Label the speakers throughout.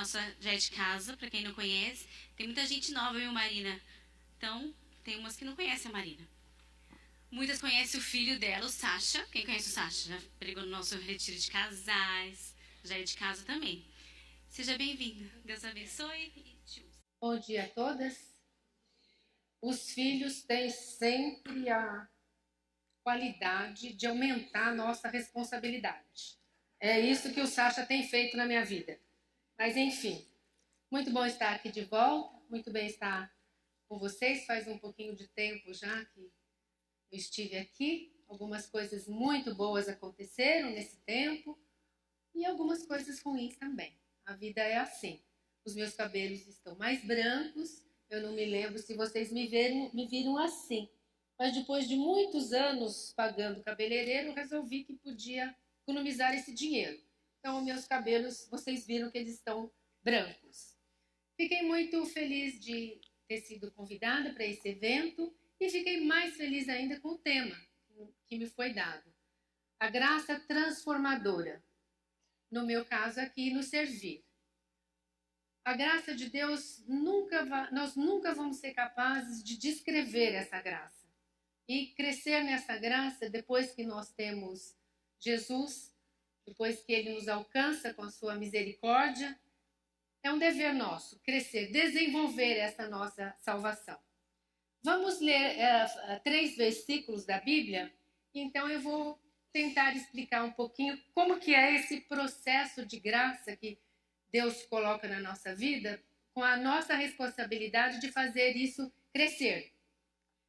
Speaker 1: nossa já é de casa, para quem não conhece. Tem muita gente nova, viu, Marina? Então, tem umas que não conhecem a Marina. Muitas conhecem o filho dela, o Sasha. Quem conhece o Sasha? Já pregou no nosso retiro de casais, já é de casa também. Seja bem-vinda. Deus abençoe e te use.
Speaker 2: Bom dia a todas. Os filhos têm sempre a qualidade de aumentar a nossa responsabilidade. É isso que o Sasha tem feito na minha vida. Mas, enfim, muito bom estar aqui de volta, muito bem estar com vocês. Faz um pouquinho de tempo já que eu estive aqui. Algumas coisas muito boas aconteceram nesse tempo e algumas coisas ruins também. A vida é assim. Os meus cabelos estão mais brancos. Eu não me lembro se vocês me viram assim. Mas depois de muitos anos pagando cabeleireiro, resolvi que podia economizar esse dinheiro. Então, meus cabelos, vocês viram que eles estão brancos. Fiquei muito feliz de ter sido convidada para esse evento e fiquei mais feliz ainda com o tema que me foi dado. A graça transformadora. No meu caso aqui, no servir. A graça de Deus, nós nunca vamos ser capazes de descrever essa graça. E crescer nessa graça depois que nós temos Jesus, depois que Ele nos alcança com a sua misericórdia, é um dever nosso, crescer, desenvolver essa nossa salvação. Vamos ler 3 versículos da Bíblia, então eu vou tentar explicar um pouquinho como que é esse processo de graça que Deus coloca na nossa vida, com a nossa responsabilidade de fazer isso crescer.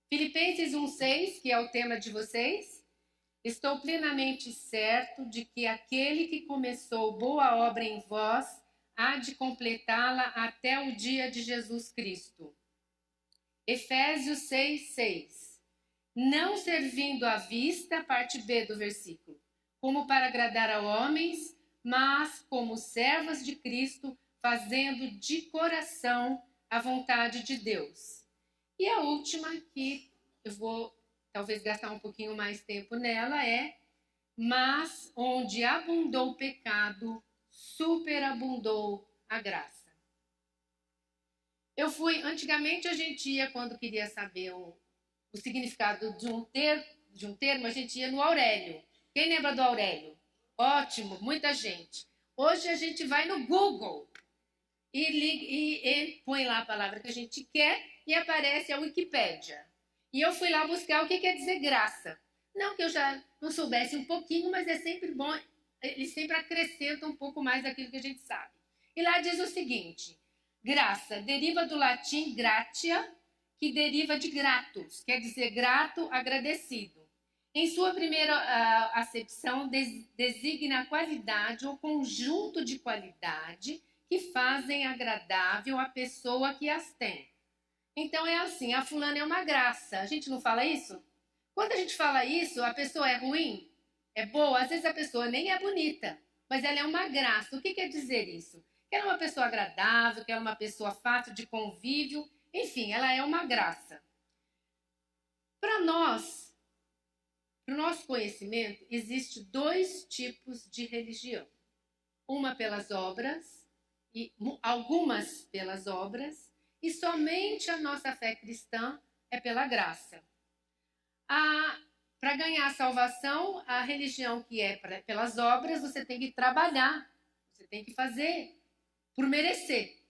Speaker 2: Filipenses 1,6, que é o tema de vocês. Estou plenamente certo de que aquele que começou boa obra em vós há de completá-la até o dia de Jesus Cristo. Efésios 6,6. Não servindo à vista, parte B do versículo, como para agradar a homens, mas como servas de Cristo, fazendo de coração a vontade de Deus. E a última, que eu vou talvez gastar um pouquinho mais tempo nela, é: mas onde abundou o pecado, superabundou a graça. Antigamente a gente ia, quando queria saber o significado de um termo, a gente ia no Aurélio. Quem lembra do Aurélio? Ótimo, muita gente. Hoje a gente vai no Google e põe lá a palavra que a gente quer e aparece a Wikipédia. E eu fui lá buscar o que quer dizer graça. Não que eu já não soubesse um pouquinho, mas é sempre bom, ele sempre acrescenta um pouco mais daquilo que a gente sabe. E lá diz o seguinte: graça deriva do latim gratia, que deriva de gratus, quer dizer grato, agradecido. Em sua primeira acepção, designa a qualidade ou conjunto de qualidade que fazem agradável a pessoa que as tem. Então é assim, a fulana é uma graça. A gente não fala isso? Quando a gente fala isso, a pessoa é ruim? É boa? Às vezes a pessoa nem é bonita, mas ela é uma graça. O que quer dizer isso? Que ela é uma pessoa agradável, que ela é uma pessoa fácil de convívio. Enfim, ela é uma graça. Para nós, para o nosso conhecimento, existem 2 tipos de religião. Uma pelas obras, e algumas pelas obras, e somente a nossa fé cristã é pela graça. Para ganhar a salvação, a religião que é pelas obras, você tem que trabalhar, você tem que fazer por merecer.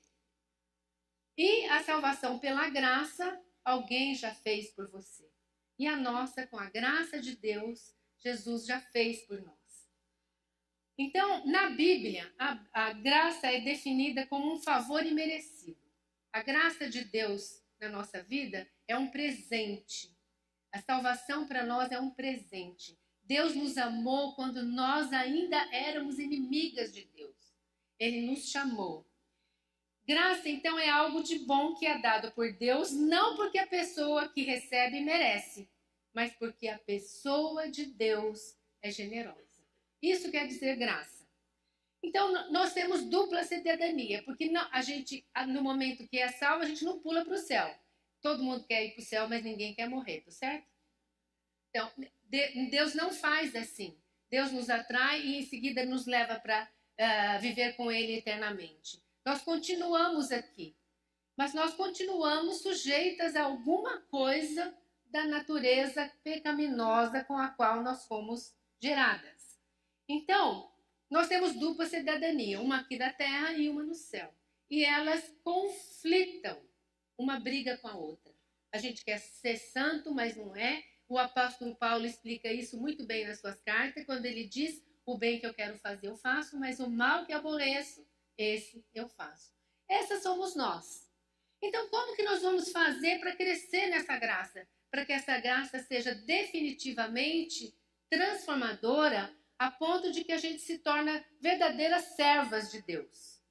Speaker 2: E a salvação pela graça, alguém já fez por você. E a nossa, com a graça de Deus, Jesus já fez por nós. Então, na Bíblia, a graça é definida como um favor imerecido. A graça de Deus na nossa vida é um presente. A salvação para nós é um presente. Deus nos amou quando nós ainda éramos inimigas de Deus. Ele nos chamou. Graça, então, é algo de bom que é dado por Deus, não porque a pessoa que recebe merece, mas porque a pessoa de Deus é generosa. Isso quer dizer graça. Então, nós temos dupla cidadania, porque a gente, no momento que é salvo, a gente não pula para o céu. Todo mundo quer ir para o céu, mas ninguém quer morrer, tá certo? Então, Deus não faz assim. Deus nos atrai e em seguida nos leva para viver com Ele eternamente. Nós continuamos aqui, mas nós continuamos sujeitas a alguma coisa da natureza pecaminosa com a qual nós fomos geradas. Então, nós temos dupla cidadania, uma aqui da terra e uma no céu. E elas conflitam, uma briga com a outra. A gente quer ser santo, mas não é. O apóstolo Paulo explica isso muito bem nas suas cartas, quando ele diz: o bem que eu quero fazer eu faço, mas o mal que aborreço, esse eu faço. Essas somos nós. Então, como que nós vamos fazer para crescer nessa graça? Para que essa graça seja definitivamente transformadora, a ponto de que a gente se torne verdadeiras servas de Deus.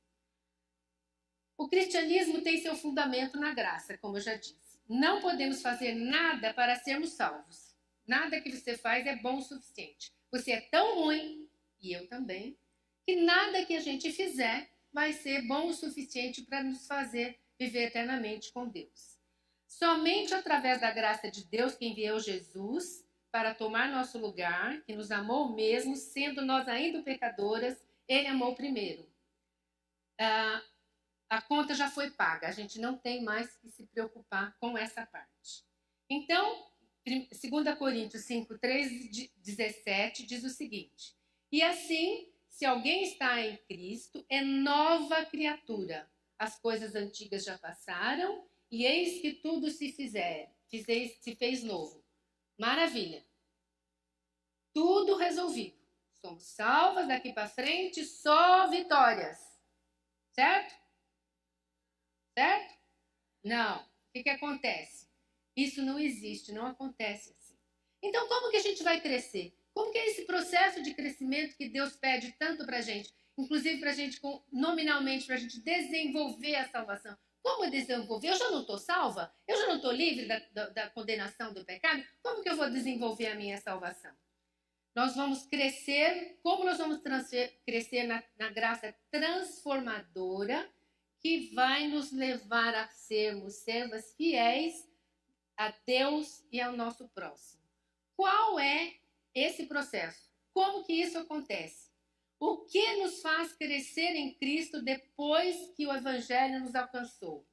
Speaker 2: O cristianismo tem seu fundamento na graça, como eu já disse. Não podemos fazer nada para sermos salvos. Nada que você faz é bom o suficiente. Você é tão ruim, e eu também, que nada que a gente fizer vai ser bom o suficiente para nos fazer viver eternamente com Deus. Somente através da graça de Deus, que enviou Jesus para tomar nosso lugar, que nos amou mesmo, sendo nós ainda pecadoras, ele amou primeiro. A conta já foi paga, a gente não tem mais que se preocupar com essa parte. Então, 2 Coríntios 5, 13, 17 diz o seguinte: e assim, se alguém está em Cristo, é nova criatura. As coisas antigas já passaram, e eis que tudo se fez novo. Maravilha. Tudo resolvido. Somos salvas daqui para frente, só vitórias. Certo? Certo? Não. O que acontece? Isso não existe, não acontece assim. Então, como que a gente vai crescer? Como que é esse processo de crescimento que Deus pede tanto para a gente? Inclusive para a gente, nominalmente, para a gente desenvolver a salvação. Como desenvolver? Eu já não estou salva? Eu já não estou livre da condenação do pecado? Como que eu vou desenvolver a minha salvação? Nós vamos crescer, como nós vamos crescer na graça transformadora, que vai nos levar a sermos servas fiéis a Deus e ao nosso próximo. Qual é esse processo? Como que isso acontece? O que nos faz crescer em Cristo depois que o Evangelho nos alcançou?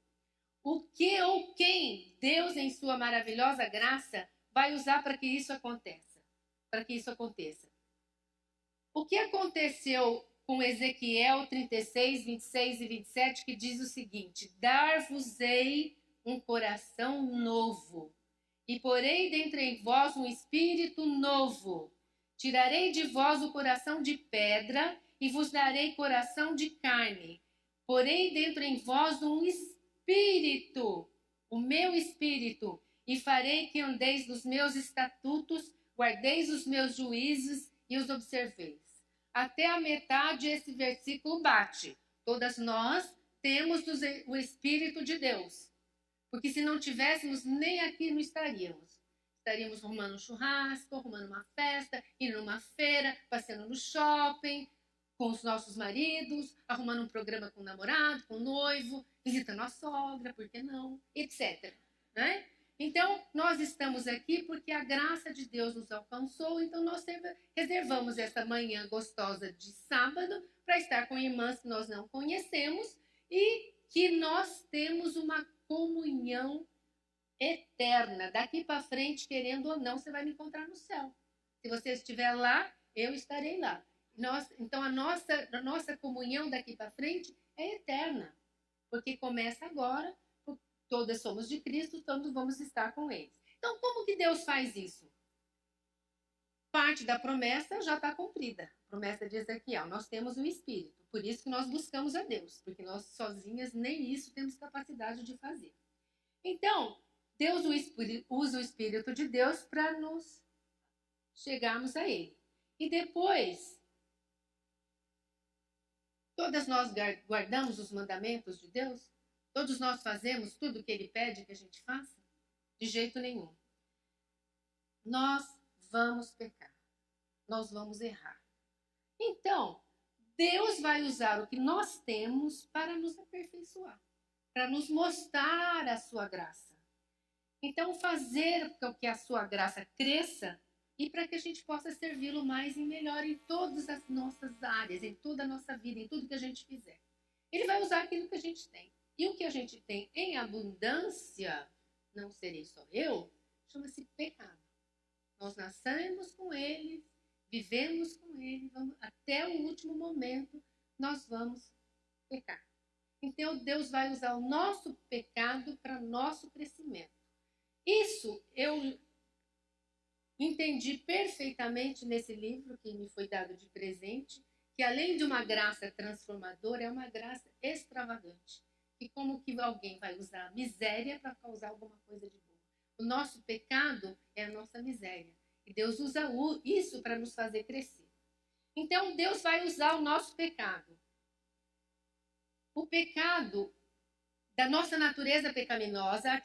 Speaker 2: O que ou quem Deus, em sua maravilhosa graça, vai usar para que isso aconteça? O que aconteceu com Ezequiel 36, 26 e 27, que diz o seguinte: dar-vos-ei um coração novo, e porei dentro em vós um espírito novo. Tirarei de vós o coração de pedra, e vos darei coração de carne. Porei dentro em vós um espírito, o meu espírito, e farei que andeis nos meus estatutos, guardeis os meus juízos e os observeis. Até a metade esse versículo bate. Todas nós temos o Espírito de Deus. Porque se não tivéssemos, nem aqui não estaríamos. Estaríamos arrumando um churrasco, arrumando uma festa, indo numa feira, passeando no shopping, com os nossos maridos, arrumando um programa com o namorado, com o noivo, visitando a sogra, por que não, etc. Né? Então, nós estamos aqui porque a graça de Deus nos alcançou, então nós reservamos essa manhã gostosa de sábado para estar com irmãs que nós não conhecemos e que nós temos uma comunhão eterna. Daqui para frente, querendo ou não, você vai me encontrar no céu. Se você estiver lá, eu estarei lá. Então, a nossa comunhão daqui para frente é eterna, porque começa agora. Todas somos de Cristo, todos vamos estar com eles. Então, como que Deus faz isso? Parte da promessa já está cumprida. A promessa de Ezequiel, nós temos o Espírito. Por isso que nós buscamos a Deus, porque nós sozinhas nem isso temos capacidade de fazer. Então, Deus usa o Espírito de Deus para nos chegarmos a Ele. E depois, todas nós guardamos os mandamentos de Deus? Todos nós fazemos tudo o que Ele pede que a gente faça? De jeito nenhum. Nós vamos pecar. Nós vamos errar. Então, Deus vai usar o que nós temos para nos aperfeiçoar, para nos mostrar a sua graça. Então, fazer com que a sua graça cresça e para que a gente possa servi-lo mais e melhor em todas as nossas áreas, em toda a nossa vida, em tudo que a gente fizer. Ele vai usar aquilo que a gente tem. E o que a gente tem em abundância, não serei só eu, chama-se pecado. Nós nascemos com ele, vivemos com ele, até o último momento nós vamos pecar. Então Deus vai usar o nosso pecado para nosso crescimento. Isso eu entendi perfeitamente nesse livro que me foi dado de presente, que além de uma graça transformadora, é uma graça extravagante. E como que alguém vai usar a miséria para causar alguma coisa de boa? O nosso pecado é a nossa miséria. E Deus usa isso para nos fazer crescer. Então Deus vai usar o nosso pecado. O pecado da nossa natureza pecaminosa,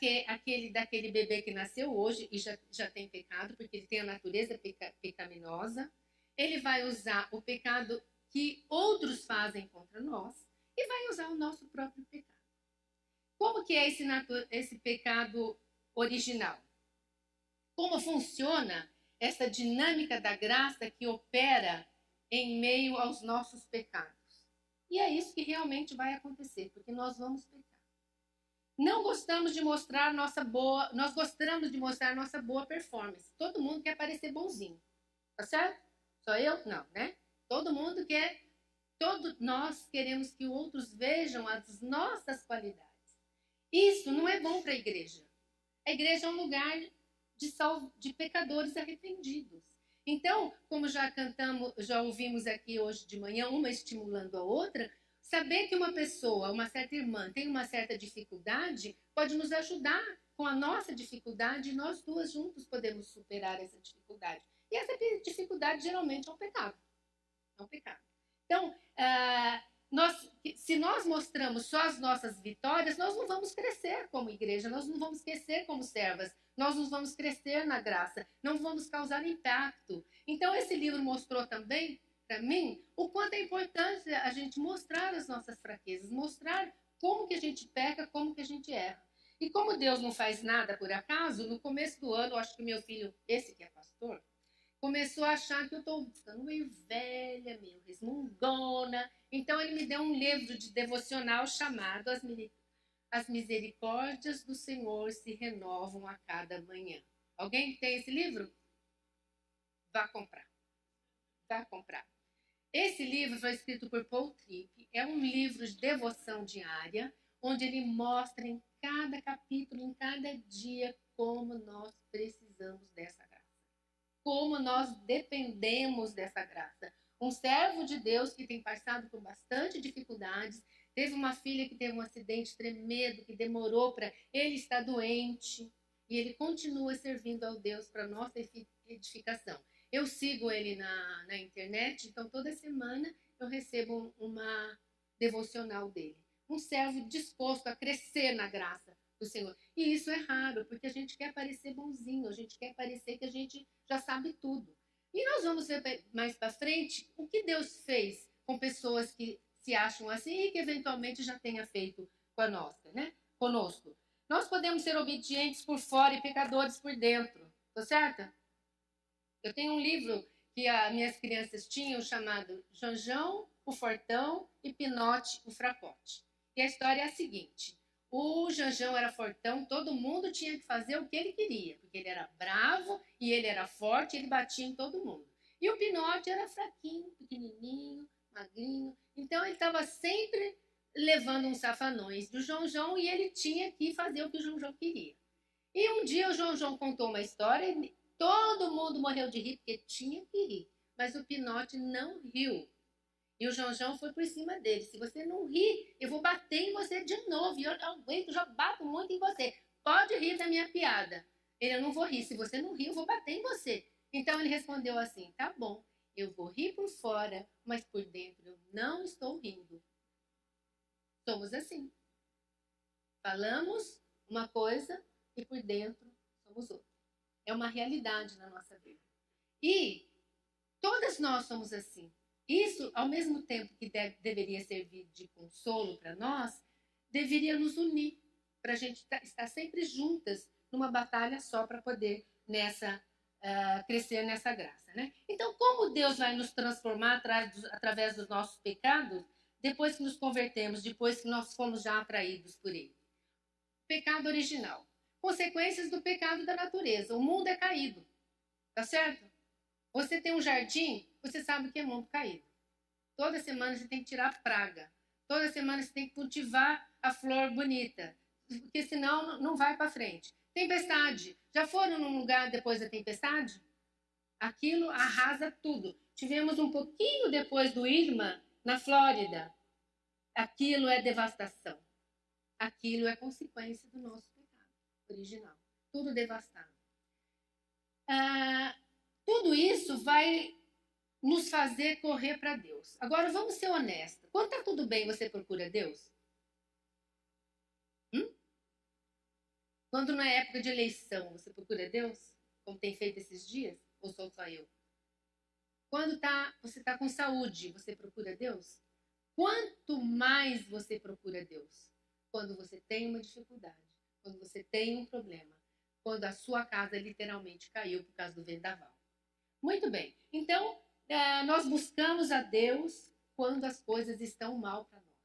Speaker 2: daquele bebê que nasceu hoje e já tem pecado, porque ele tem a natureza pecaminosa. Ele vai usar o pecado que outros fazem contra nós e vai usar o nosso próprio pecado. Como que é esse pecado original? Como funciona essa dinâmica da graça que opera em meio aos nossos pecados? E é isso que realmente vai acontecer, porque nós vamos pecar. Não gostamos de mostrar nós gostamos de mostrar nossa boa performance. Todo mundo quer parecer bonzinho. Tá certo? Só eu? Não, né? Todo mundo quer, nós queremos que outros vejam as nossas qualidades. Isso não é bom para a igreja. A igreja é um lugar de pecadores arrependidos. Então, como já ouvimos aqui hoje de manhã, uma estimulando a outra, saber que uma pessoa, uma certa irmã, tem uma certa dificuldade, pode nos ajudar com a nossa dificuldade e nós duas juntos podemos superar essa dificuldade. E essa dificuldade geralmente é um pecado. É um pecado. Então, se nós mostramos só as nossas vitórias, nós não vamos crescer como igreja, nós não vamos crescer como servas, nós não vamos crescer na graça, não vamos causar impacto. Então, esse livro mostrou também, para mim, o quanto é importante a gente mostrar as nossas fraquezas, mostrar como que a gente peca, como que a gente erra. E como Deus não faz nada por acaso, no começo do ano, eu acho que meu filho, esse que é pastor, começou a achar que eu estou ficando meio velha, meio resmungona. Então, ele me deu um livro de devocional chamado As Misericórdias do Senhor se renovam a cada manhã. Alguém tem esse livro? Vá comprar. Vá comprar. Esse livro foi escrito por Paul Tripp. É um livro de devoção diária, onde ele mostra em cada capítulo, em cada dia, como nós precisamos dessa graça. Como nós dependemos dessa graça. Um servo de Deus que tem passado por bastante dificuldades, teve uma filha que teve um acidente tremendo, que demorou para... Ele está doente e ele continua servindo ao Deus para nossa edificação. Eu sigo ele na internet, então toda semana eu recebo uma devocional dele. Um servo disposto a crescer na graça do Senhor. E isso é raro, porque a gente quer parecer bonzinho, a gente quer parecer que a gente já sabe tudo. E nós vamos ver mais para frente o que Deus fez com pessoas que se acham assim e que eventualmente já tenha feito conosco. Nós podemos ser obedientes por fora e pecadores por dentro. Tá certo? Eu tenho um livro que as minhas crianças tinham chamado Janjão, o Fortão e Pinote, o Fracote. E a história é a seguinte. O Janjão era fortão, todo mundo tinha que fazer o que ele queria, porque ele era bravo e ele era forte, ele batia em todo mundo. E o Pinote era fraquinho, pequenininho, magrinho, então ele estava sempre levando uns safanões do João João e ele tinha que fazer o que o João João queria. E um dia o João João contou uma história e todo mundo morreu de rir, porque tinha que rir, mas o Pinote não riu. E o João João foi por cima dele. Se você não rir, eu vou bater em você de novo. E eu aguento, já bato muito em você. Pode rir da minha piada. Ele, eu não vou rir. Se você não rir, eu vou bater em você. Então ele respondeu assim, tá bom, eu vou rir por fora, mas por dentro eu não estou rindo. Somos assim. Falamos uma coisa e por dentro somos outra. É uma realidade na nossa vida. E todas nós somos assim. Isso, ao mesmo tempo que deveria servir de consolo para nós, deveria nos unir, para a gente estar sempre juntas numa batalha só para poder crescer nessa graça. Né? Então, como Deus vai nos transformar através dos nossos pecados, depois que nos convertemos, depois que nós fomos já atraídos por ele? Pecado original. Consequências do pecado da natureza. O mundo é caído. Tá certo? Você tem um jardim, você sabe que é mundo caído. Toda semana você tem que tirar a praga. Toda semana você tem que cultivar a flor bonita. Porque senão não vai para frente. Tempestade. Já foram num lugar depois da tempestade? Aquilo arrasa tudo. Tivemos um pouquinho depois do Irma, na Flórida. Aquilo é devastação. Aquilo é consequência do nosso pecado original. Tudo devastado. Tudo isso vai nos fazer correr para Deus. Agora, vamos ser honestos. Quando está tudo bem, você procura Deus? Quando não é época de eleição, você procura Deus? Como tem feito esses dias? Ou sou só eu? Quando você está com saúde, você procura Deus? Quanto mais você procura Deus? Quando você tem uma dificuldade, quando você tem um problema, quando a sua casa literalmente caiu por causa do vendaval. Muito bem. Então, nós buscamos a Deus quando as coisas estão mal para nós.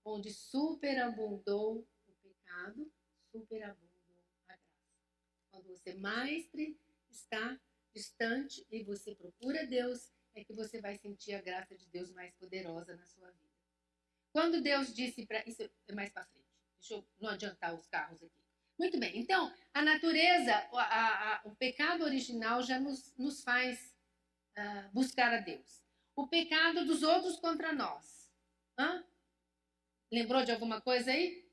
Speaker 2: Onde superabundou o pecado, superabundou a graça. Quando você mais está distante e você procura Deus, é que você vai sentir a graça de Deus mais poderosa na sua vida. Quando Deus disse para... Isso é mais para frente. Deixa eu não adiantar os carros aqui. Muito bem. Então, a natureza, o pecado original já nos faz buscar a Deus. O pecado dos outros contra nós. Lembrou de alguma coisa aí?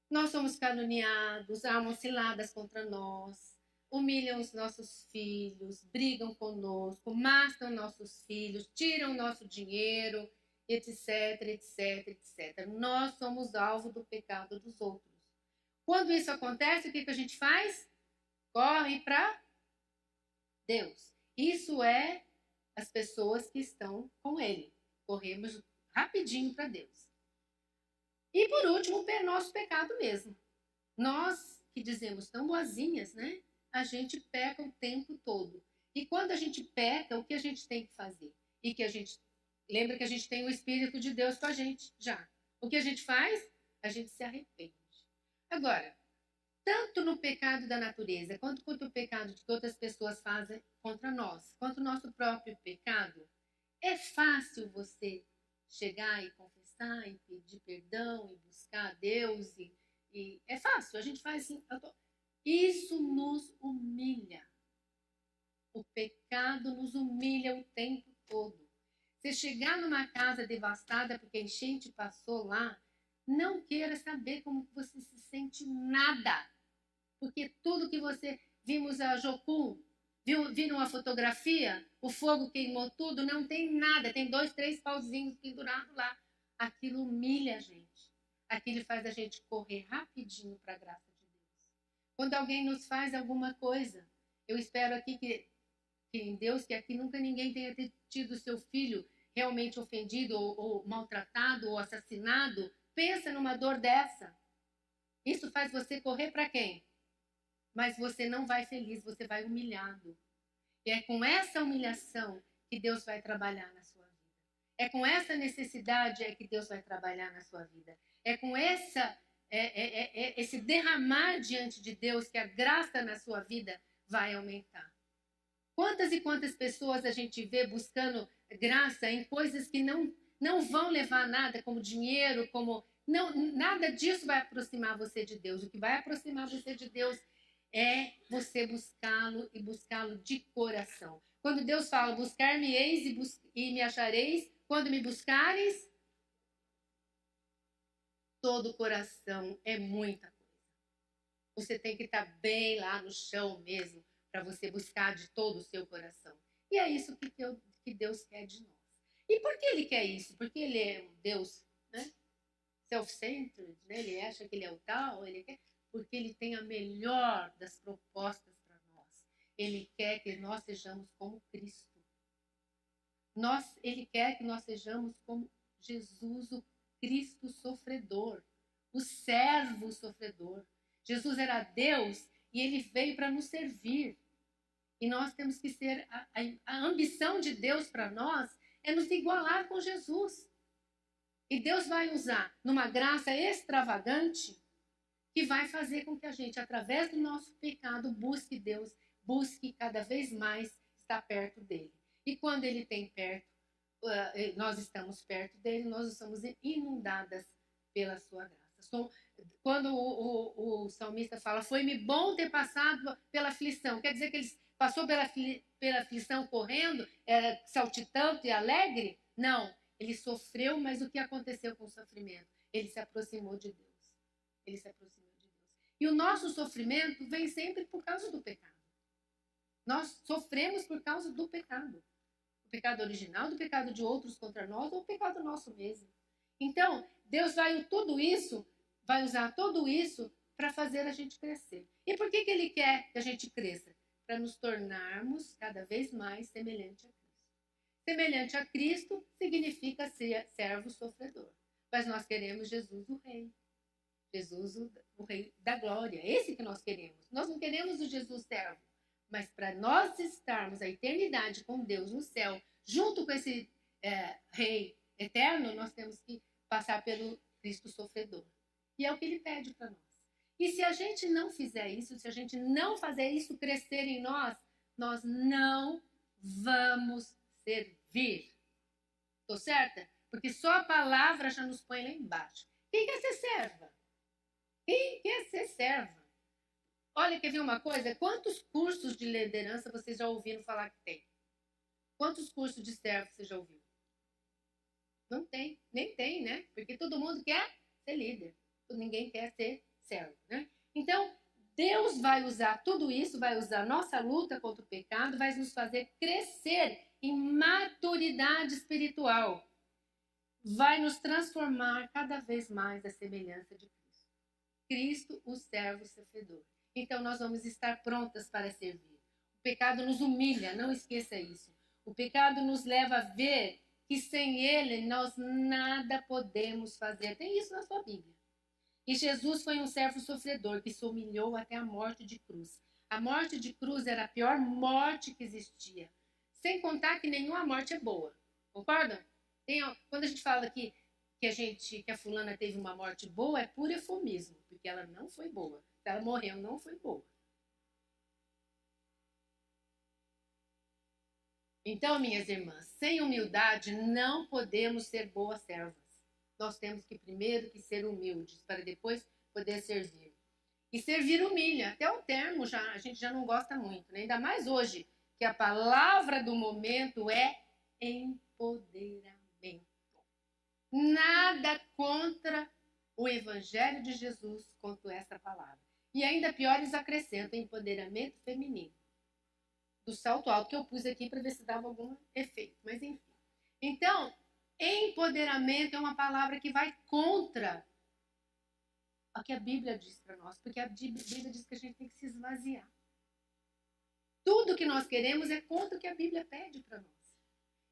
Speaker 2: Nós somos caluniados, armam ciladas contra nós, humilham os nossos filhos, brigam conosco, matam nossos filhos, tiram nosso dinheiro, etc, etc, etc. Nós somos alvo do pecado dos outros. Quando isso acontece, o que a gente faz? Corre para Deus. Isso é as pessoas que estão com ele. Corremos rapidinho para Deus. E por último, o nosso pecado mesmo. Nós que dizemos tão boazinhas, né? A gente peca o tempo todo. E quando a gente peca, o que a gente tem que fazer? E que a gente lembra que a gente tem o Espírito de Deus com a gente já. O que a gente faz? A gente se arrepende. Agora, tanto no pecado da natureza, quanto o pecado que outras pessoas fazem contra nós, quanto o nosso próprio pecado, é fácil você chegar e confessar, e pedir perdão, e buscar a Deus, e é fácil, a gente faz assim. Isso nos humilha. O pecado nos humilha o tempo todo. Você chegar numa casa devastada porque a enchente passou lá, não queira saber como você se sente nada. Porque tudo que você... Vimos a Jocum, viram a fotografia? O fogo queimou tudo, não tem nada. Tem 2, 3 pauzinhos pendurados lá. Aquilo humilha a gente. Aquilo faz a gente correr rapidinho para a graça de Deus. Quando alguém nos faz alguma coisa, eu espero aqui que em Deus, que aqui nunca ninguém tenha tido seu filho realmente ofendido ou maltratado ou assassinado. Pensa numa dor dessa. Isso faz você correr para quem? Mas você não vai feliz, você vai humilhado. E é com essa humilhação que Deus vai trabalhar na sua vida. É com essa necessidade que Deus vai trabalhar na sua vida. É com esse derramar diante de Deus que a graça na sua vida vai aumentar. Quantas e quantas pessoas a gente vê buscando graça em coisas que não vão levar a nada, como dinheiro, como... Não, nada disso vai aproximar você de Deus. O que vai aproximar você de Deus é você buscá-lo e buscá-lo de coração. Quando Deus fala, buscar-me-eis e me achareis, quando me buscares, todo o coração é muita coisa. Você tem que estar bem lá no chão mesmo, para você buscar de todo o seu coração. E é isso que Deus quer de nós. E por que Ele quer isso? Porque Ele é um Deus, né? Self-centered, né? Ele acha que Ele é o tal, Ele quer... Porque Ele tem a melhor das propostas para nós. Ele quer que nós sejamos como Cristo. Ele quer que nós sejamos como Jesus, o Cristo sofredor, o servo sofredor. Jesus era Deus e Ele veio para nos servir. E nós temos que ser... A ambição de Deus para nós é nos igualar com Jesus. E Deus vai usar numa graça extravagante que vai fazer com que a gente, através do nosso pecado, busque Deus, busque cada vez mais estar perto dele. E quando ele tem perto, nós estamos perto dele, nós somos inundadas pela sua graça. Quando o salmista fala, foi-me bom ter passado pela aflição, quer dizer que ele passou pela aflição correndo, saltitando e alegre? Não, ele sofreu, mas o que aconteceu com o sofrimento? Ele se aproximou de Deus. Ele se aproximou de Deus. E o nosso sofrimento vem sempre por causa do pecado. Nós sofremos por causa do pecado. O pecado original, do pecado de outros contra nós, ou o pecado nosso mesmo. Então, Deus vai usar tudo isso para fazer a gente crescer. E por que ele quer que a gente cresça? Para nos tornarmos cada vez mais semelhante a Cristo. Semelhante a Cristo significa ser servo sofredor. Mas nós queremos Jesus o Rei. Jesus o Rei da glória. Esse que nós queremos. Nós não queremos o Jesus servo. Mas para nós estarmos a eternidade com Deus no céu, junto com esse Rei eterno, nós temos que passar pelo Cristo sofredor. E é o que ele pede para nós. E se a gente não fizer isso, se a gente não fazer isso crescer em nós, nós não vamos servir. Estou certa? Porque só a palavra já nos põe lá embaixo. Quem quer ser serva? Quem quer ser serva? Olha, quer ver uma coisa? Quantos cursos de liderança vocês já ouviram falar que tem? Quantos cursos de servo você já ouviu? Não tem, nem tem, né? Porque todo mundo quer ser líder. Ninguém quer ser servo, né? Então, Deus vai usar tudo isso, vai usar nossa luta contra o pecado, vai nos fazer crescer em maturidade espiritual. Vai nos transformar cada vez mais à semelhança de Cristo. Cristo, o servo sofredor. Então, nós vamos estar prontas para servir. O pecado nos humilha, não esqueça isso. O pecado nos leva a ver que sem ele nós nada podemos fazer. Tem isso na sua Bíblia. E Jesus foi um servo sofredor que se humilhou até a morte de cruz. A morte de cruz era a pior morte que existia. Sem contar que nenhuma morte é boa. Concordam? Quando a gente fala que a fulana teve uma morte boa, é puro eufemismo, porque ela não foi boa. Ela morreu, não foi boa. Então, minhas irmãs, sem humildade não podemos ser boas servas. Nós temos que primeiro que ser humildes, para depois poder servir. E servir humilha. Até o termo a gente já não gosta muito, né? Ainda mais hoje, que a palavra do momento é empoderamento. Nada contra o Evangelho de Jesus quanto essa palavra. E ainda pior, eles acrescentam empoderamento feminino. Do salto alto que eu pus aqui para ver se dava algum efeito. Mas enfim. Então, empoderamento é uma palavra que vai contra o que a Bíblia diz para nós. Porque a Bíblia diz que a gente tem que se esvaziar. Tudo que nós queremos é contra o que a Bíblia pede para nós.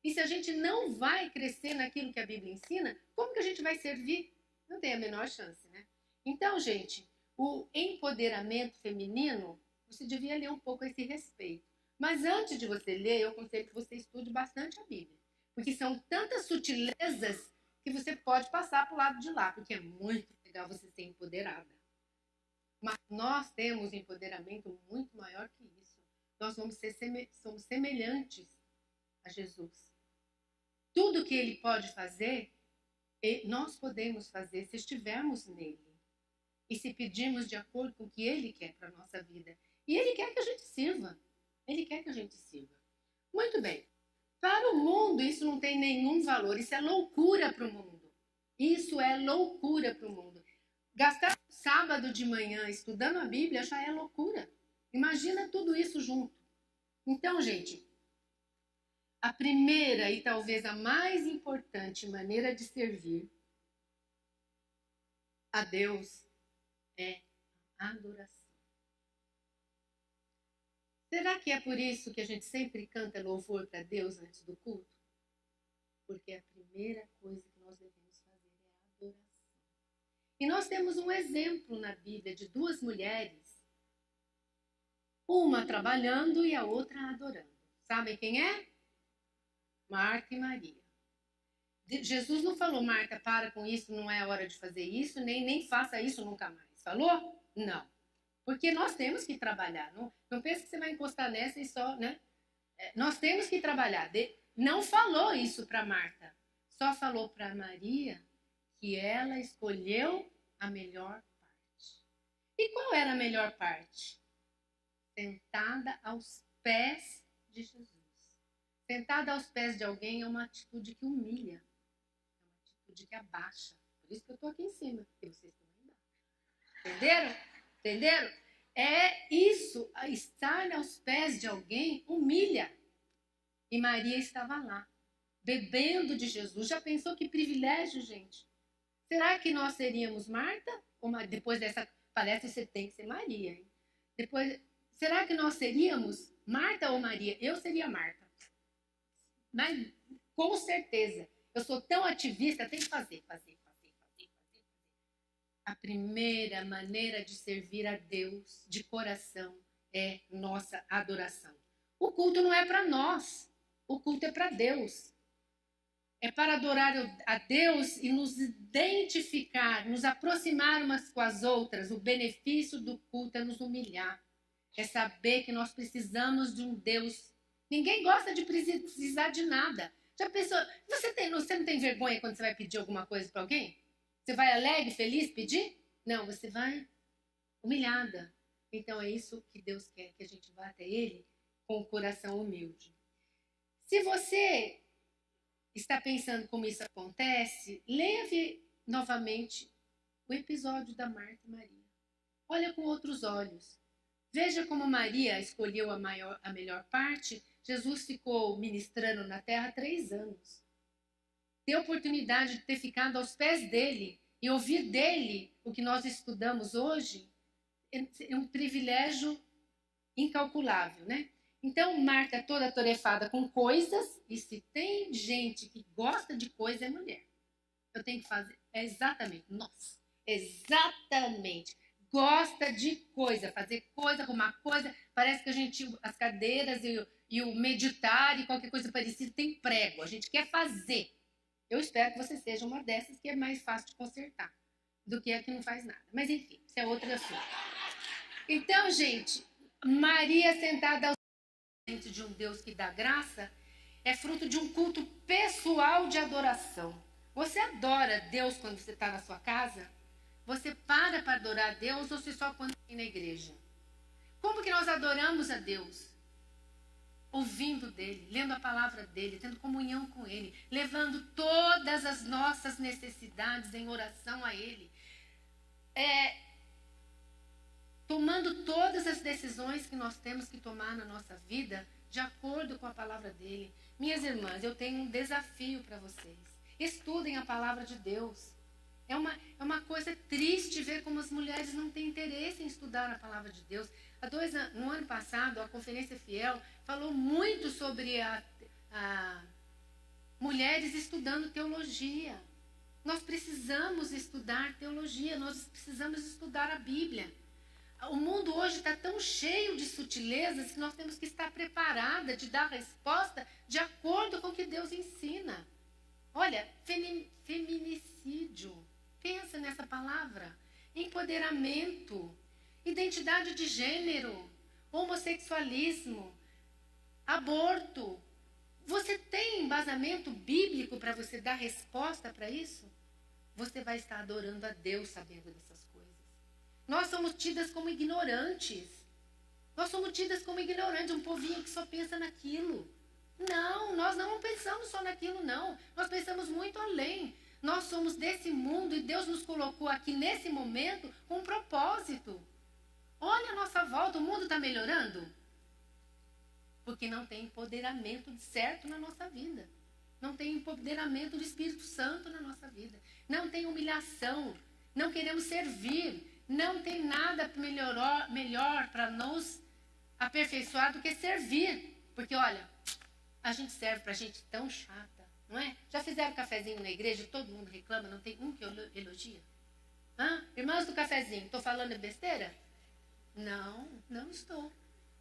Speaker 2: E se a gente não vai crescer naquilo que a Bíblia ensina, como que a gente vai servir? Não tem a menor chance, né? Então, gente, o empoderamento feminino, você devia ler um pouco a esse respeito. Mas antes de você ler, eu aconselho que você estude bastante a Bíblia. Porque são tantas sutilezas que você pode passar para o lado de lá. Porque é muito legal você ser empoderada. Mas nós temos empoderamento muito maior que isso. Nós somos semelhantes a Jesus. Tudo que ele pode fazer, nós podemos fazer se estivermos nele. E se pedirmos de acordo com o que ele quer para a nossa vida. E ele quer que a gente sirva. Ele quer que a gente sirva. Muito bem. Para o mundo, isso não tem nenhum valor. Isso é loucura para o mundo. Isso é loucura para o mundo. Gastar sábado de manhã estudando a Bíblia já é loucura. Imagina tudo isso junto. Então, gente, a primeira e talvez a mais importante maneira de servir a Deus é a adoração. Será que é por isso que a gente sempre canta louvor para Deus antes do culto? Porque a primeira coisa que nós devemos fazer é a adoração. E nós temos um exemplo na Bíblia de duas mulheres, uma trabalhando e a outra adorando. Sabem quem é? Marta e Maria. Jesus não falou, Marta, para com isso, não é hora de fazer isso, nem faça isso nunca mais. Falou? Não. Porque nós temos que trabalhar. Não pense que você vai encostar nessa e só, né? Nós temos que trabalhar. Não falou isso para Marta. Só falou para Maria que ela escolheu a melhor parte. E qual era a melhor parte? Sentada aos pés de Jesus. Sentada aos pés de alguém é uma atitude que humilha. É uma atitude que abaixa. Por isso que eu estou aqui em cima. E vocês estão aí embaixo. Entenderam? Entenderam? É isso. Estar aos pés de alguém humilha. E Maria estava lá, bebendo de Jesus. Já pensou que privilégio, gente? Será que nós seríamos Marta? Depois dessa palestra você tem que ser Maria, hein? Depois, será que nós seríamos Marta ou Maria? Eu seria Marta. Mas, com certeza, eu sou tão ativista, tem que fazer. A primeira maneira de servir a Deus de coração é nossa adoração. O culto não é para nós, o culto é para Deus. É para adorar a Deus e nos identificar, nos aproximar umas com as outras. O benefício do culto é nos humilhar. É saber que nós precisamos de um Deus. Ninguém gosta de precisar de nada. Já pensou? Você não tem vergonha quando você vai pedir alguma coisa para alguém? Você vai alegre, feliz pedir? Não, você vai humilhada. Então é isso que Deus quer, que a gente vá até Ele com o coração humilde. Se você está pensando como isso acontece, leia novamente o episódio da Marta e Maria. Olha com outros olhos. Veja como Maria escolheu a melhor parte. Jesus ficou ministrando na terra 3 anos. Ter a oportunidade de ter ficado aos pés dele e ouvir dele o que nós estudamos hoje é um privilégio incalculável, né? Então, Marta toda atarefada com coisas, e se tem gente que gosta de coisa, é mulher. Eu tenho que fazer, exatamente. Gosta de coisa, fazer coisa, arrumar coisa, parece que as cadeiras e o meditar e qualquer coisa parecida tem prego, a gente quer fazer. Eu espero que você seja uma dessas que é mais fácil de consertar do que a que não faz nada. Mas enfim, isso é outro assunto. Então, gente, Maria sentada aos pés de um Deus que dá graça é fruto de um culto pessoal de adoração. Você adora Deus quando você está na sua casa? Você para adorar a Deus ou você só quando vem na igreja? Como que nós adoramos a Deus? Ouvindo dele, lendo a palavra dele, tendo comunhão com ele, levando todas as nossas necessidades em oração a ele, tomando todas as decisões que nós temos que tomar na nossa vida de acordo com a palavra dele. Minhas irmãs, eu tenho um desafio para vocês. Estudem a palavra de Deus. É uma coisa triste ver como as mulheres não têm interesse em estudar a palavra de Deus. No ano passado, a Conferência Fiel falou muito sobre mulheres estudando teologia. Nós precisamos estudar teologia, nós precisamos estudar a Bíblia. O mundo hoje está tão cheio de sutilezas que nós temos que estar preparada de dar resposta de acordo com o que Deus ensina. Olha, feminicídio, pensa nessa palavra, empoderamento, identidade de gênero, homossexualismo, aborto. Você tem embasamento bíblico para você dar resposta para isso? Você vai estar adorando a Deus sabendo dessas coisas. Nós somos tidas como ignorantes. Um povinho que só pensa naquilo. Não, nós não pensamos só naquilo, não. Nós pensamos muito além. Nós somos desse mundo e Deus nos colocou aqui nesse momento com um propósito. Olha a nossa volta, o mundo está melhorando? Porque não tem empoderamento certo na nossa vida. Não tem empoderamento do Espírito Santo na nossa vida. Não tem humilhação. Não queremos servir. Não tem nada melhor para nos aperfeiçoar do que servir. Porque, olha, a gente serve para gente tão chata, não é? Já fizeram cafezinho na igreja e todo mundo reclama, não tem um que elogia? Irmãs do cafezinho, estou falando besteira? Não estou.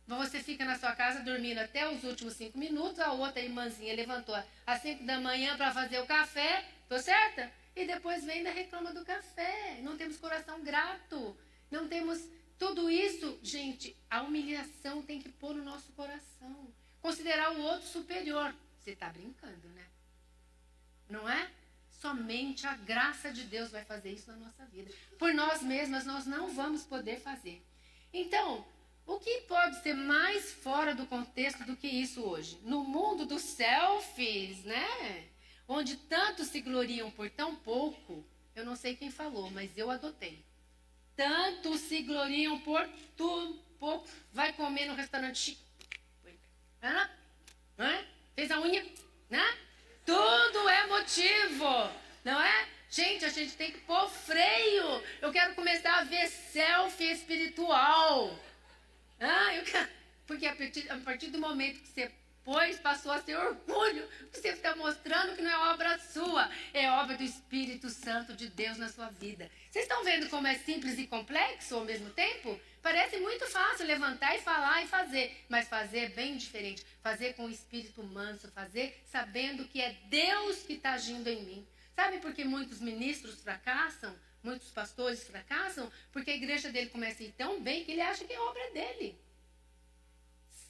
Speaker 2: Você fica na sua casa dormindo até os últimos 5 minutos, a outra irmãzinha levantou às 5 da manhã para fazer o café, tô certa? E depois vem e reclama do café. Não temos coração grato, não temos tudo isso. Gente, a humilhação tem que pôr no nosso coração. Considerar o outro superior. Você está brincando, né? Não é? Somente a graça de Deus vai fazer isso na nossa vida. Por nós mesmas, nós não vamos poder fazer. Então, o que pode ser mais fora do contexto do que isso hoje? No mundo dos selfies, né? Onde tantos se gloriam por tão pouco, eu não sei quem falou, mas eu adotei. Tantos se gloriam por tudo pouco. Vai comer no restaurante chique. Fez a unha, né? Tudo é motivo, não é? Gente, a gente tem que pôr freio. Eu quero começar a ver selfie espiritual. Porque a partir do momento que você passou a ser orgulho, porque você está mostrando que não é obra sua, é obra do Espírito Santo de Deus na sua vida. Vocês estão vendo como é simples e complexo ao mesmo tempo? Parece muito fácil levantar e falar e fazer, mas fazer é bem diferente. Fazer com o espírito manso, fazer sabendo que é Deus que está agindo em mim. Sabe por que muitos ministros fracassam? Muitos pastores fracassam? Porque a igreja dele começa a ir tão bem que ele acha que é obra dele.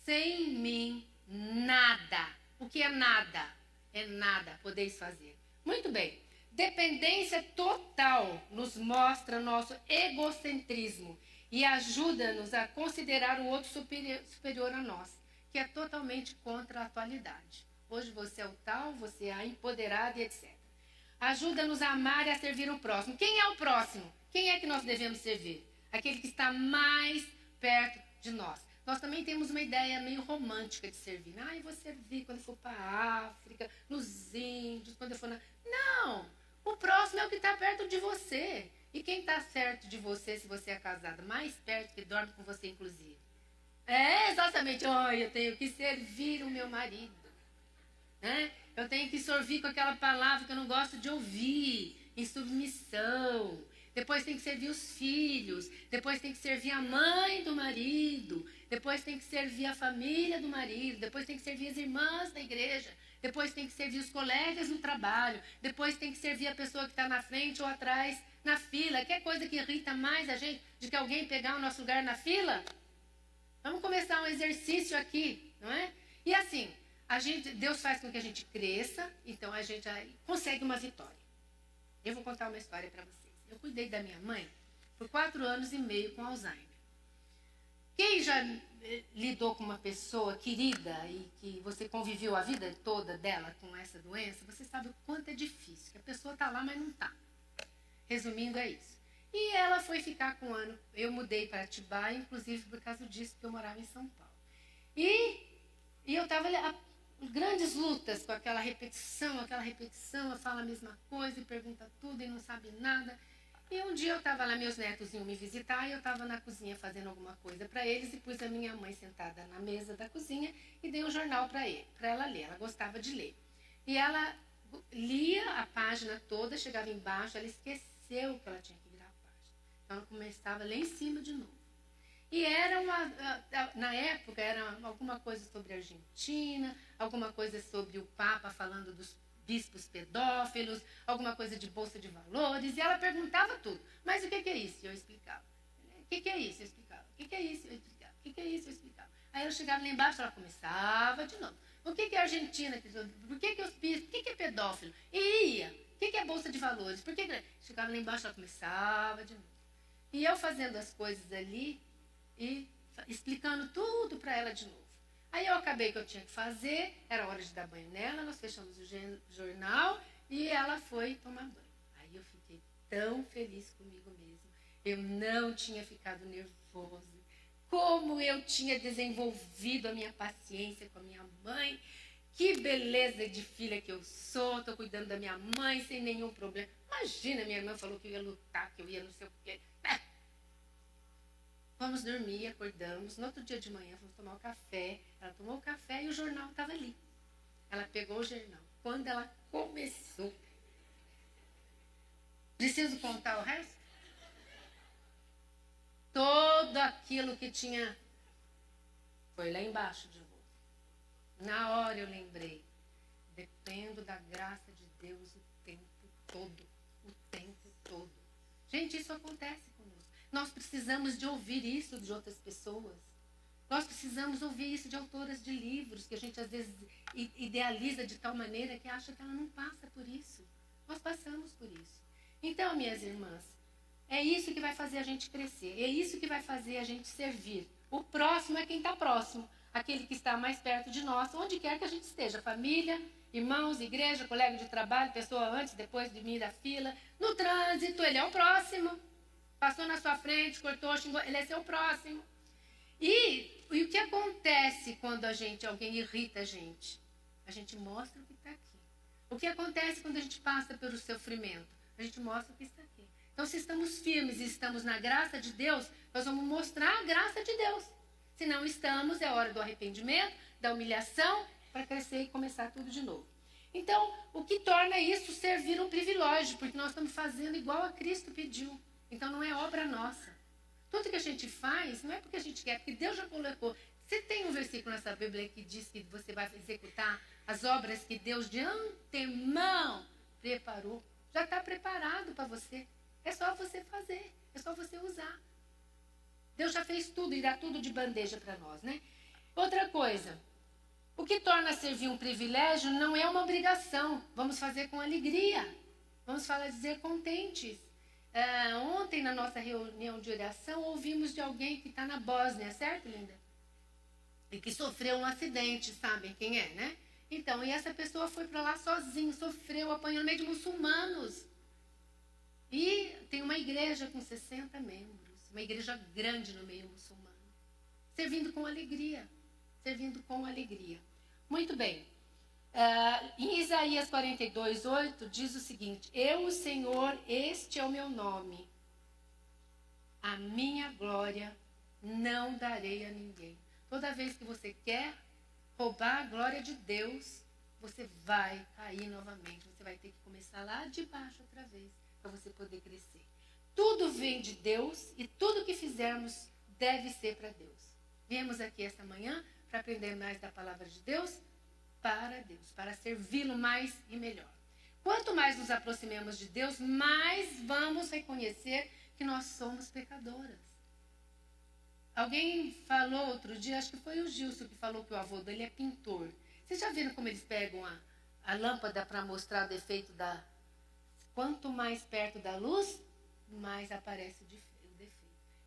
Speaker 2: Sem mim, nada. O que é nada? É nada podeis fazer. Muito bem. Dependência total nos mostra nosso egocentrismo e ajuda-nos a considerar o outro superior a nós, que é totalmente contra a atualidade. Hoje você é o tal, você é a empoderada e etc. Ajuda-nos a amar e a servir o próximo. Quem é o próximo? Quem é que nós devemos servir? Aquele que está mais perto de nós. Nós também temos uma ideia meio romântica de servir. Eu vou servir quando eu for para a África, nos índios, quando eu for na... Não! O próximo é o que está perto de você. E quem está certo de você, se você é casada, mais perto, que dorme com você, inclusive? É, exatamente. Eu tenho que servir o meu marido. Né? Eu tenho que sorrir com aquela palavra que eu não gosto de ouvir, em submissão. Depois tem que servir os filhos. Depois tem que servir a mãe do marido. Depois tem que servir a família do marido. Depois tem que servir as irmãs da igreja. Depois tem que servir os colegas no trabalho. Depois tem que servir a pessoa que está na frente ou atrás na fila. Quer coisa que irrita mais a gente de que alguém pegar o nosso lugar na fila? Vamos começar um exercício aqui, não é? E assim, Deus faz com que a gente cresça, então a gente consegue uma vitória. Eu vou contar uma história para vocês. Eu cuidei da minha mãe por 4 anos e meio com Alzheimer. Quem já lidou com uma pessoa querida e que você conviveu a vida toda dela com essa doença, você sabe o quanto é difícil, que a pessoa está lá, mas não está. Resumindo, é isso. E ela foi ficar com 1 ano. Eu mudei para Atibaia, inclusive por causa disso, porque eu morava em São Paulo. E eu estava grandes lutas com aquela repetição, ela fala a mesma coisa e pergunta tudo e não sabe nada. E um dia eu estava lá, meus netos iam me visitar, e eu estava na cozinha fazendo alguma coisa para eles e pus a minha mãe sentada na mesa da cozinha e dei um jornal para ela ler. Ela gostava de ler. E ela lia a página toda, chegava embaixo, ela esqueceu que ela tinha que virar a página. Então ela começava a ler em cima de novo. E era na época, era alguma coisa sobre a Argentina, alguma coisa sobre o Papa falando dos bispos pedófilos, alguma coisa de bolsa de valores, e ela perguntava tudo. Mas o que é isso? E eu explicava. O que é isso? Eu explicava. O que é isso? Eu explicava. O que é isso? Eu explicava. Aí eu chegava lá embaixo, ela começava de novo. O que é Argentina? Por que os bispos? O que é pedófilo? E ia. O que é bolsa de valores? Por que... Chegava lá embaixo, ela começava de novo. E eu fazendo as coisas ali e explicando tudo para ela de novo. Aí eu acabei que eu tinha que fazer, era hora de dar banho nela, nós fechamos o jornal e ela foi tomar banho. Aí eu fiquei tão feliz comigo mesma. Eu não tinha ficado nervosa. Como eu tinha desenvolvido a minha paciência com a minha mãe. Que beleza de filha que eu sou, estou cuidando da minha mãe sem nenhum problema. Imagina, minha irmã falou que eu ia lutar, que eu ia não sei o quê. Vamos dormir, acordamos. No outro dia de manhã, fomos tomar o café. Ela tomou o café e o jornal estava ali. Ela pegou o jornal. Quando ela começou... Preciso contar o resto? Tudo aquilo que tinha foi lá embaixo de novo. Na hora eu lembrei. Dependo da graça de Deus o tempo todo. O tempo todo. Gente, isso acontece conosco. Nós precisamos de ouvir isso de outras pessoas. Nós precisamos ouvir isso de autoras de livros, que a gente às vezes idealiza de tal maneira que acha que ela não passa por isso. Nós passamos por isso. Então, minhas irmãs, é isso que vai fazer a gente crescer. É isso que vai fazer a gente servir. O próximo é quem está próximo. Aquele que está mais perto de nós, onde quer que a gente esteja. Família, irmãos, igreja, colega de trabalho, pessoa antes, depois de mim da fila. No trânsito, ele é o próximo. Passou na sua frente, cortou, xingou, ele é seu próximo. E o que acontece quando alguém irrita a gente? A gente mostra o que está aqui. O que acontece quando a gente passa pelo sofrimento? A gente mostra o que está aqui. Então, se estamos firmes e estamos na graça de Deus, nós vamos mostrar a graça de Deus. Se não estamos, é hora do arrependimento, da humilhação, para crescer e começar tudo de novo. Então, o que torna isso servir um privilégio, porque nós estamos fazendo igual a Cristo pediu. Então, não é obra nossa. Tudo que a gente faz, não é porque a gente quer, porque Deus já colocou. Você tem um versículo nessa Bíblia que diz que você vai executar as obras que Deus de antemão preparou. Já está preparado para você. É só você fazer, é só você usar. Deus já fez tudo e dá tudo de bandeja para nós, né? Outra coisa, o que torna servir um privilégio não é uma obrigação. Vamos fazer com alegria. Vamos dizer contentes. Ontem, na nossa reunião de oração, ouvimos de alguém que está na Bósnia, certo, linda? E que sofreu um acidente, sabem quem é, né? Então, e essa pessoa foi para lá sozinha, sofreu, apanhou no meio de muçulmanos. E tem uma igreja com 60 membros, uma igreja grande no meio muçulmano. Servindo com alegria, servindo com alegria. Muito bem. Em Isaías 42:8 diz o seguinte: Eu, o Senhor, este é o meu nome. A minha glória não darei a ninguém. Toda vez que você quer roubar a glória de Deus, você vai cair novamente. Você vai ter que começar lá de baixo outra vez, para você poder crescer. Tudo vem de Deus e tudo que fizermos deve ser para Deus. Viemos aqui esta manhã para aprender mais da palavra de Deus, para servi-lo mais e melhor. Quanto mais nos aproximamos de Deus, mais vamos reconhecer que nós somos pecadoras. Alguém falou outro dia, acho que foi o Gilson que falou que o avô dele é pintor. Vocês já viram como eles pegam a lâmpada para mostrar o defeito da... Quanto mais perto da luz, mais aparece o defeito.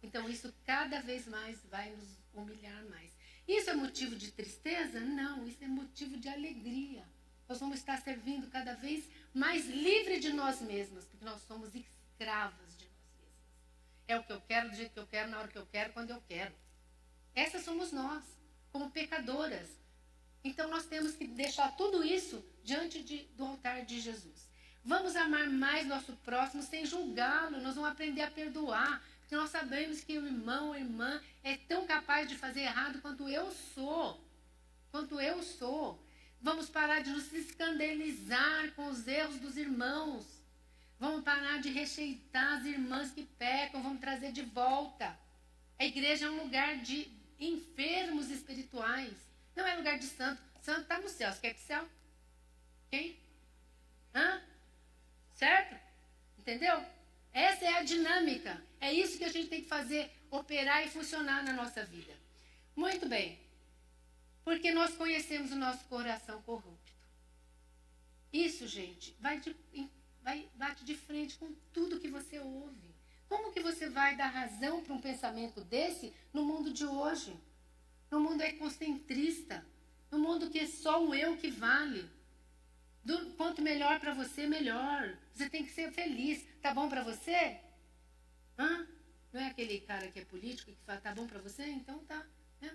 Speaker 2: Então isso cada vez mais vai nos humilhar mais. Isso é motivo de tristeza? Não, isso é motivo de alegria. Nós vamos estar servindo cada vez mais livre de nós mesmas, porque nós somos escravas de nós mesmas. É o que eu quero, do jeito que eu quero, na hora que eu quero, quando eu quero. Essas somos nós, como pecadoras. Então nós temos que deixar tudo isso diante do altar de Jesus. Vamos amar mais nosso próximo sem julgá-lo. Nós vamos aprender a perdoar. Porque nós sabemos que o irmão ou irmã é tão capaz de fazer errado quanto eu sou. Quanto eu sou. Vamos parar de nos escandalizar com os erros dos irmãos. Vamos parar de rejeitar as irmãs que pecam. Vamos trazer de volta. A igreja é um lugar de enfermos espirituais. Não é lugar de santo. Santo está no céu. Você quer ir para o céu? Quem? Certo? Entendeu? Essa é a dinâmica. É isso que a gente tem que fazer, operar e funcionar na nossa vida. Muito bem. Porque nós conhecemos o nosso coração corrupto. Isso, gente, bate de frente com tudo que você ouve. Como que você vai dar razão para um pensamento desse no mundo de hoje? No mundo egocentrista. No mundo que é só o eu que vale. Quanto melhor para você, melhor. Você tem que ser feliz. Tá bom para você? Não é aquele cara que é político que fala, tá bom para você? Então tá.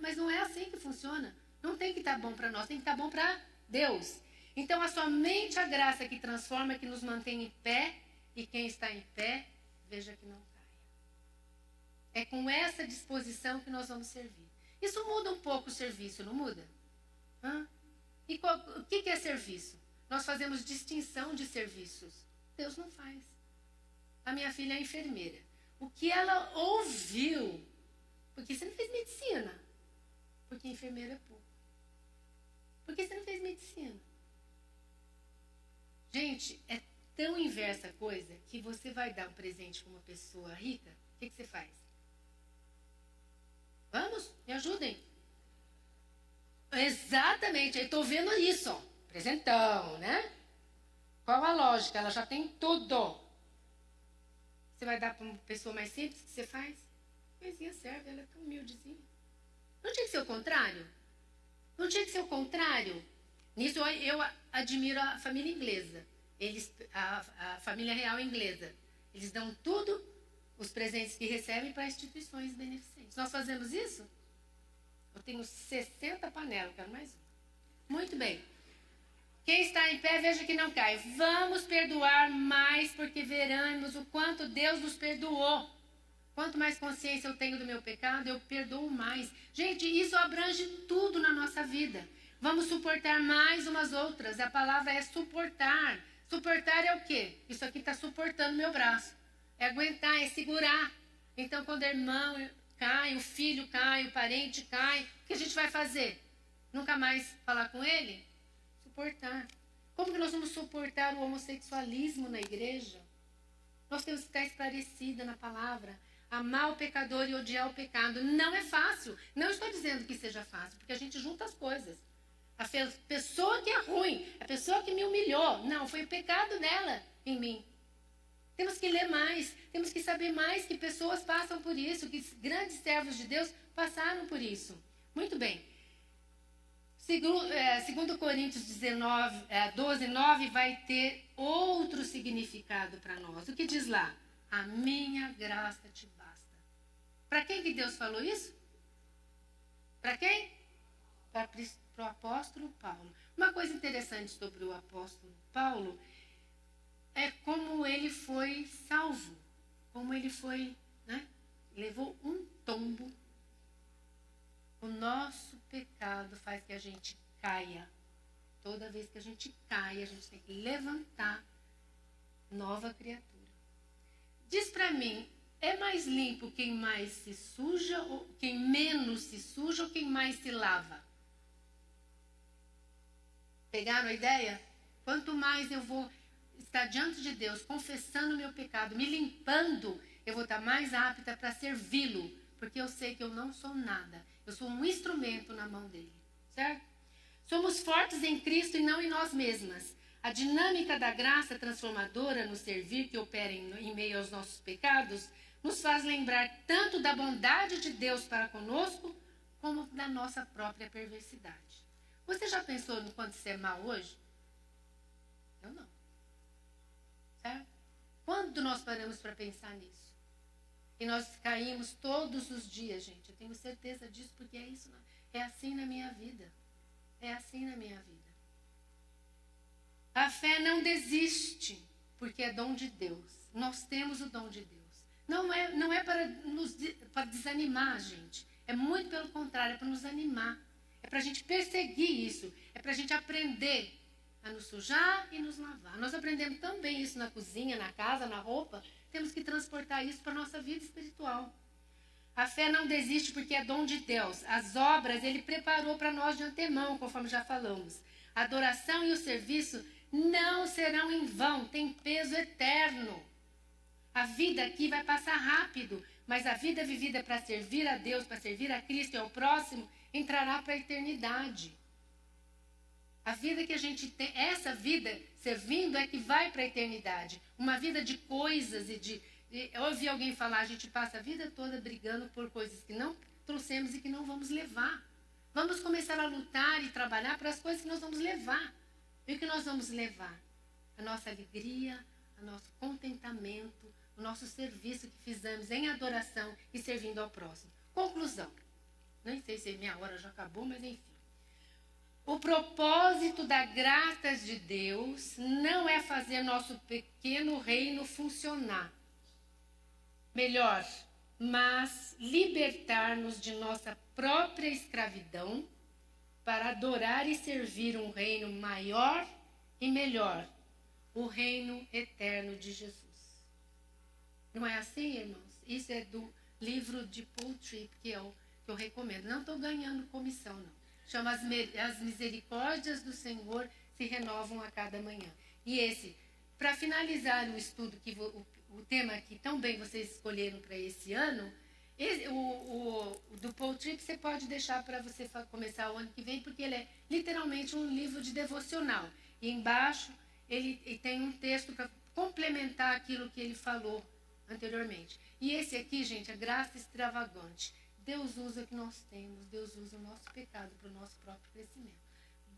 Speaker 2: Mas não é assim que funciona. Não tem que estar bom para nós, tem que estar bom para Deus. Então é somente a graça que transforma, que nos mantém em pé. E quem está em pé, veja que não caia. É com essa disposição que nós vamos servir. Isso muda um pouco o serviço, não muda? E o que é serviço? Nós fazemos distinção de serviços. Deus não faz. A minha filha é enfermeira. O que ela ouviu, porque você não fez medicina, porque enfermeiro é pouco. Por que você não fez medicina? Gente, é tão inversa a coisa que você vai dar um presente para uma pessoa rica, o que você faz? Vamos, me ajudem. Exatamente, eu estou vendo isso, ó. Presentão, né? Qual a lógica? Ela já tem tudo. Você vai dar para uma pessoa mais simples, o que você faz? Coisinha serve, ela é tão humildezinha. Não tinha que ser o contrário? Não tinha que ser o contrário? Nisso eu admiro a família inglesa. A família real inglesa. Eles dão tudo, os presentes que recebem, para instituições beneficentes. Nós fazemos isso? Eu tenho 60 panelas, quero mais uma. Muito bem. Quem está em pé, veja que não cai. Vamos perdoar mais, porque veremos o quanto Deus nos perdoou. Quanto mais consciência eu tenho do meu pecado, eu perdoo mais. Gente, isso abrange tudo na nossa vida. Vamos suportar mais umas outras. A palavra é suportar. Suportar é o quê? Isso aqui está suportando meu braço. É aguentar, é segurar. Então, quando o irmão cai, o filho cai, o parente cai, o que a gente vai fazer? Nunca mais falar com ele? Suportar. Como que nós vamos suportar o homossexualismo na igreja? Nós temos que estar esclarecida na palavra. Amar o pecador e odiar o pecado. Não é fácil. Não estou dizendo que seja fácil, porque a gente junta as coisas. A pessoa que é ruim, a pessoa que me humilhou, não, foi o pecado dela em mim. Temos que ler mais, temos que saber mais que pessoas passam por isso, que grandes servos de Deus passaram por isso. Muito bem. Segundo Coríntios 12, 9, vai ter outro significado para nós. O que diz lá? A minha graça te basta. Para quem que Deus falou isso? Para quem? Para o apóstolo Paulo. Uma coisa interessante sobre o apóstolo Paulo é como ele foi salvo, como ele foi, né? Levou um tombo. O nosso pecado faz que a gente caia. Toda vez que a gente cai, a gente tem que levantar nova criatura. Diz para mim, é mais limpo quem mais se suja, ou quem menos se suja, ou quem mais se lava? Pegaram a ideia? Quanto mais eu vou estar diante de Deus, confessando o meu pecado, me limpando, eu vou estar mais apta para servi-lo, porque eu sei que eu não sou nada. Eu sou um instrumento na mão dele, certo? Somos fortes em Cristo e não em nós mesmas. A dinâmica da graça transformadora no servir que opera em meio aos nossos pecados nos faz lembrar tanto da bondade de Deus para conosco, como da nossa própria perversidade. Você já pensou no quanto você é mal hoje? Eu não. Certo? Quando nós paramos para pensar nisso? E nós caímos todos os dias, gente. Eu tenho certeza disso, porque é assim na minha vida. É assim na minha vida. A fé não desiste, porque é dom de Deus. Nós temos o dom de Deus. Não é para desanimar a gente. É muito pelo contrário, é para nos animar. É para a gente perseguir isso. É para a gente aprender a nos sujar e nos lavar. Nós aprendemos também isso na cozinha, na casa, na roupa. Temos que transportar isso para a nossa vida espiritual. A fé não desiste porque é dom de Deus. As obras Ele preparou para nós de antemão, conforme já falamos. A adoração e o serviço não serão em vão, tem peso eterno. A vida aqui vai passar rápido, mas a vida vivida para servir a Deus, para servir a Cristo e ao próximo, entrará para a eternidade. A vida que a gente tem, essa vida servindo é que vai para a eternidade. Uma vida de coisas eu ouvi alguém falar, a gente passa a vida toda brigando por coisas que não trouxemos e que não vamos levar. Vamos começar a lutar e trabalhar para as coisas que nós vamos levar. E o que nós vamos levar? A nossa alegria, o nosso contentamento, o nosso serviço que fizemos em adoração e servindo ao próximo. Conclusão. Nem sei se minha hora já acabou, mas enfim. O propósito da graça de Deus não é fazer nosso pequeno reino funcionar melhor, mas libertar-nos de nossa própria escravidão para adorar e servir um reino maior e melhor, o reino eterno de Jesus. Não é assim, irmãos? Isso é do livro de Paul Tripp, que é o que eu recomendo. Não estou ganhando comissão, não. Chama As Misericórdias do Senhor se renovam a cada manhã. E esse, para finalizar o estudo, o tema que tão bem vocês escolheram para esse ano, o do Paul Tripp você pode deixar para você começar o ano que vem, porque ele é literalmente um livro de devocional. E embaixo ele tem um texto para complementar aquilo que ele falou anteriormente. E esse aqui, gente, é graça extravagante. Deus usa o que nós temos, Deus usa o nosso pecado para o nosso próprio crescimento.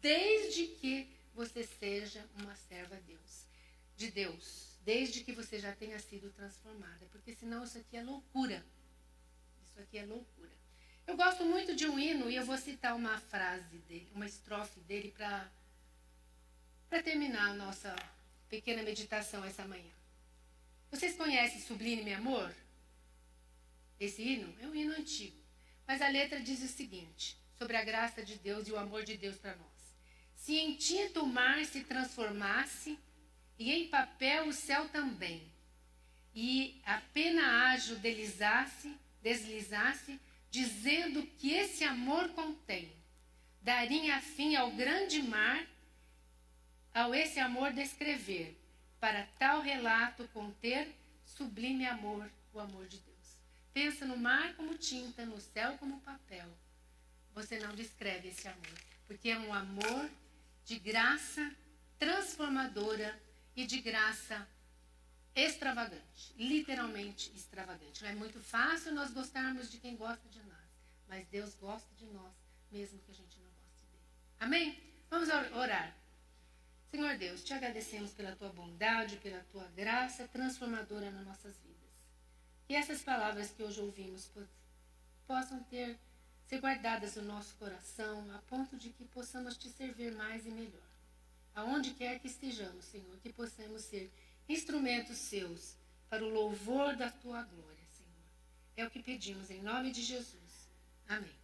Speaker 2: Desde que você seja uma serva de Deus, desde que você já tenha sido transformada, porque senão isso aqui é loucura. Isso aqui é loucura. Eu gosto muito de um hino e eu vou citar uma frase dele, uma estrofe dele para terminar a nossa pequena meditação essa manhã. Vocês conhecem Sublime Amor? Esse hino é um hino antigo, mas a letra diz o seguinte, sobre a graça de Deus e o amor de Deus para nós. Se em tinta o mar se transformasse, e em papel o céu também, e a pena ágil deslizasse, dizendo que esse amor contém, daria fim ao grande mar, ao esse amor descrever, para tal relato conter sublime amor, o amor de Deus. Pensa no mar como tinta, no céu como papel. Você não descreve esse amor, porque é um amor de graça transformadora e de graça extravagante, literalmente extravagante. Não é muito fácil nós gostarmos de quem gosta de nós, mas Deus gosta de nós, mesmo que a gente não goste dele. Amém? Vamos orar. Senhor Deus, te agradecemos pela tua bondade, pela tua graça transformadora nas nossas vidas. Que essas palavras que hoje ouvimos possam ser guardadas no nosso coração, a ponto de que possamos te servir mais e melhor. Aonde quer que estejamos, Senhor, que possamos ser instrumentos seus para o louvor da tua glória, Senhor. É o que pedimos em nome de Jesus. Amém.